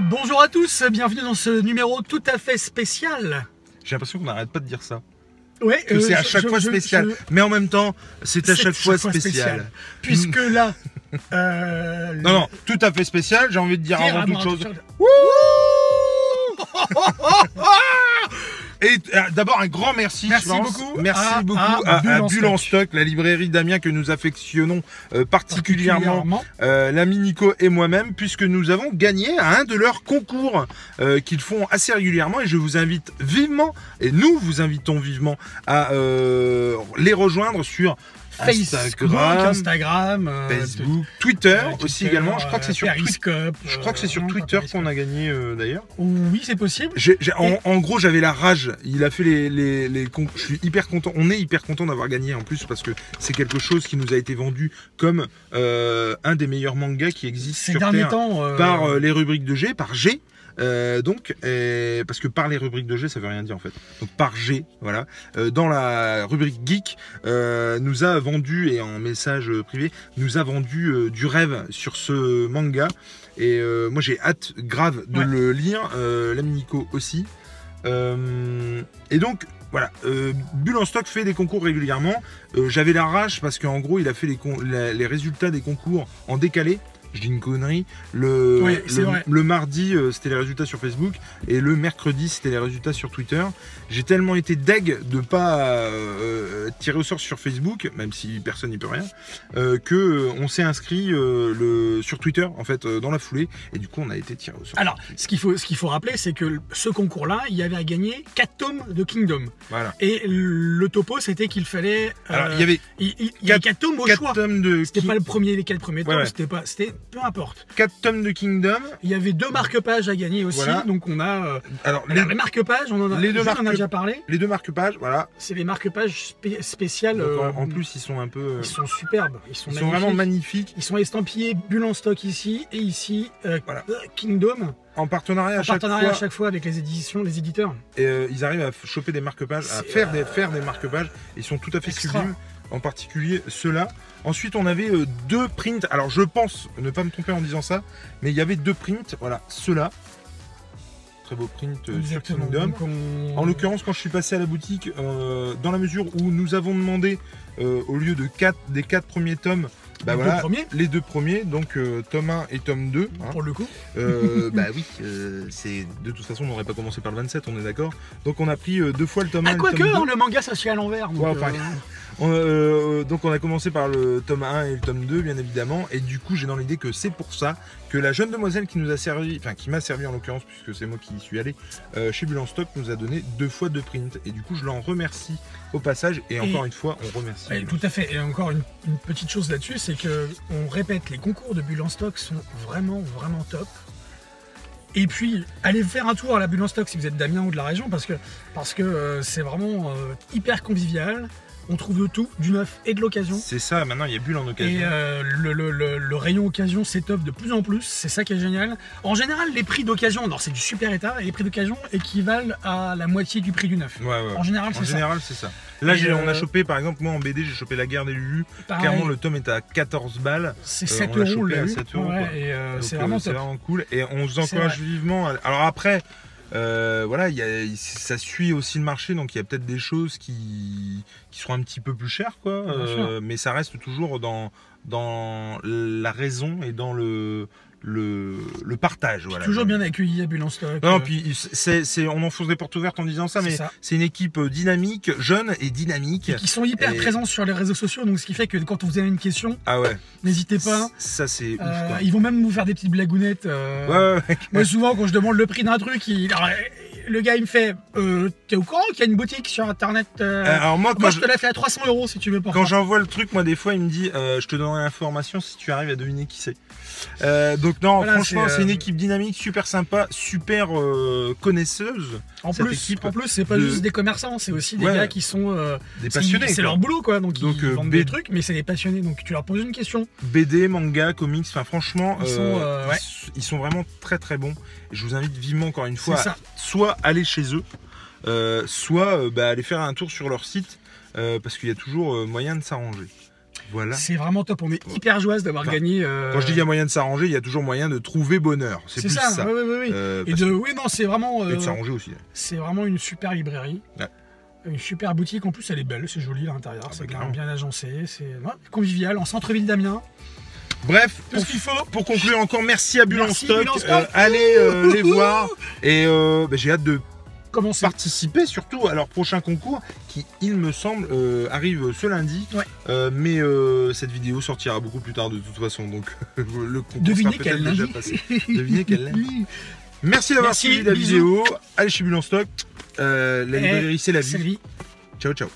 Bonjour à tous, bienvenue dans ce numéro tout à fait spécial. J'ai l'impression qu'on n'arrête pas de dire ça. Ouais, que c'est à chaque fois spécial. Mais en même temps, c'est à chaque fois spécial. Puisque là... Non, tout à fait spécial, j'ai envie de dire avant toute chose. Et d'abord un grand merci. Merci beaucoup à Bulle en Stock, la librairie d'Amiens que nous affectionnons particulièrement, l'ami Nico et moi-même, puisque nous avons gagné à un de leurs concours qu'ils font assez régulièrement, et je vous invite vivement, et nous vous invitons vivement à les rejoindre sur Instagram, Facebook, Twitter aussi également. Je crois que c'est sur Twitter. Je crois que c'est sur Twitter qu'on a gagné d'ailleurs. Oui, c'est possible. En gros, j'avais la rage. Il a fait les concours. Je suis hyper content. On est hyper content d'avoir gagné en plus parce que c'est quelque chose qui nous a été vendu comme un des meilleurs mangas qui existent sur Terre par les rubriques de G, par G. Parce que par les rubriques de G ça veut rien dire en fait, donc par G, voilà, dans la rubrique geek nous a vendu, et en message privé nous a vendu du rêve sur ce manga, et moi j'ai hâte grave de le lire, l'ami Nico aussi, et donc voilà, Bulle en Stock fait des concours régulièrement. J'avais la rage parce qu'en gros il a fait les résultats des concours en décalé. Je dis une connerie, le mardi c'était les résultats sur Facebook et le mercredi c'était les résultats sur Twitter. J'ai tellement été deg de pas tirer au sort sur Facebook, même si personne n'y peut rien, que on s'est inscrit sur Twitter en fait dans la foulée, et du coup on a été tiré au sort. Alors ce qu'il faut rappeler, c'est que ce concours là il y avait à gagner 4 tomes de Kingdom. Voilà. Et le topo c'était qu'il fallait alors, il y avait 4 tomes au choix. C'était pas les 4 premiers tomes, c'était peu importe. 4 tomes de Kingdom. Il y avait 2 marque-pages à gagner aussi, donc on a... alors, les marque-pages, on en a déjà parlé. Les 2 marque-pages, voilà. C'est les marque-pages spéciales. En plus, ils sont un peu... Ils sont superbes. Ils sont vraiment magnifiques. Ils sont estampillés Bulle en Stock ici, et ici, voilà. Kingdom. En partenariat à chaque fois avec les éditeurs. Et ils arrivent à choper des marque-pages, à faire des marque-pages. Ils sont tout à fait sublimes. En particulier ceux-là. Ensuite, on avait 2 prints. Alors, je pense ne pas me tromper en disant ça, mais il y avait 2 prints. Voilà, ceux-là. Très beau print sur Kingdom. En l'occurrence, quand je suis passé à la boutique, dans la mesure où nous avons demandé, au lieu de des 4 premiers tomes, bah voilà, les 2 premiers, donc tome 1 et tome 2. Hein. Pour le coup. Bah oui, de toute façon, on n'aurait pas commencé par le 27, on est d'accord. Donc on a pris 2 fois le tome 1 et le tome 2. Quoique, le manga, ça se fait à l'envers. Donc on a commencé par le tome 1 et le tome 2 bien évidemment, et du coup j'ai dans l'idée que c'est pour ça que la jeune demoiselle qui nous a servi, enfin qui m'a servi en l'occurrence puisque c'est moi qui y suis allé chez Bulle en Stock, nous a donné 2 fois 2 prints, et du coup je l'en remercie au passage, et encore une fois on remercie. Tout à fait, et encore une petite chose là-dessus, c'est que on répète, les concours de Bulle en Stock sont vraiment top. Et puis, allez faire un tour à la Bulle en Stock si vous êtes d'Amiens ou de la région, parce que c'est vraiment hyper convivial. On trouve de tout, du neuf et de l'occasion. C'est ça, maintenant il y a Bulle en occasion. Et le rayon occasion s'étoffe de plus en plus, c'est ça qui est génial. En général, les prix d'occasion, c'est du super état, et les prix d'occasion équivalent à la moitié du prix du neuf. En général, c'est ça. Là, on a chopé, par exemple, moi en BD, j'ai chopé La Guerre des Lulu. Clairement, le tome est à 14 balles. C'est 7 €. À 7 €. C'est vraiment cool. Et on vous encourage vivement. Alors après... voilà, ça suit aussi le marché, donc il y a peut-être des choses qui seront un petit peu plus chères, quoi. Mais ça reste toujours dans la raison et dans le partage. Voilà. Toujours bien accueilli à Bulle en Stock. Non, puis on enfonce des portes ouvertes en disant ça, mais c'est une équipe dynamique, jeune et dynamique. Et qui sont hyper présents sur les réseaux sociaux, donc ce qui fait que quand vous avez une question, n'hésitez pas. Ça c'est ouf, ils vont même vous faire des petites blagounettes. Moi souvent quand je demande le prix d'un truc, le gars il me fait t'es au courant qu'il y a une boutique sur internet alors moi je te la fais à 300 € si tu veux pour quand j'envoie le truc, moi des fois il me dit je te donnerai l'information si tu arrives à deviner qui c'est. Donc non, voilà, franchement c'est une équipe dynamique, super sympa, super connaisseuse. En plus c'est pas juste des commerçants, c'est aussi des gars qui sont des passionnés. C'est leur boulot quoi, donc ils vendent des trucs, mais c'est des passionnés, donc tu leur poses une question. BD, manga, comics, enfin franchement ils sont vraiment très très bons. Et je vous invite vivement encore une fois à soit aller chez eux, soit aller faire un tour sur leur site parce qu'il y a toujours moyen de s'arranger. Voilà. C'est vraiment top, on est hyper joyeux d'avoir gagné. Quand je dis il y a moyen de s'arranger, il y a toujours moyen de trouver bonheur. C'est plus ça. Oui. Et oui, non, c'est vraiment. Et de s'arranger aussi. C'est vraiment une super librairie. Ouais. Une super boutique, en plus elle est belle, c'est joli à l'intérieur, c'est bien agencé, c'est convivial, en centre-ville d'Amiens. Bref, tout ce qu'il faut. Pour conclure encore, merci à Bulle en Stock. Allez les voir. Et j'ai hâte de participer surtout à leur prochain concours qui, il me semble, arrive ce lundi. Ouais. Mais cette vidéo sortira beaucoup plus tard de toute façon. Donc le concours sera peut-être déjà passé. Devinez quel lundi. Merci d'avoir suivi la vidéo. Allez chez Bulle en Stock. La librairie, c'est la vie. Ciao, ciao.